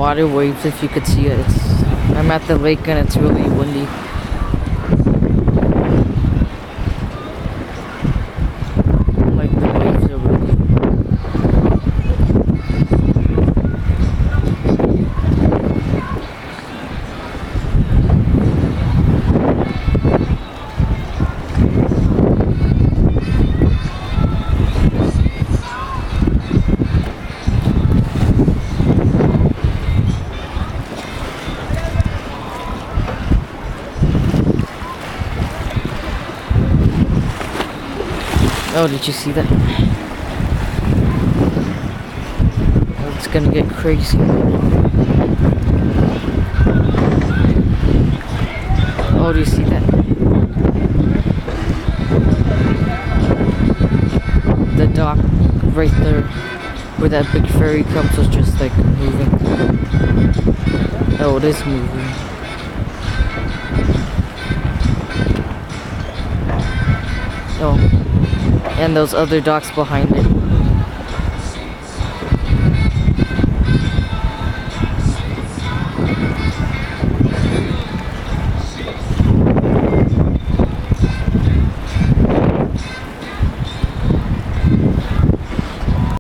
water waves if you could see it. I'm at the lake and it's really windy. Like the waves are really. Oh, did you see that? It's gonna get crazy. Oh, do you see that? The dock right there where that big ferry comes was just like moving. Oh, it is moving. Oh. And those other docks behind it.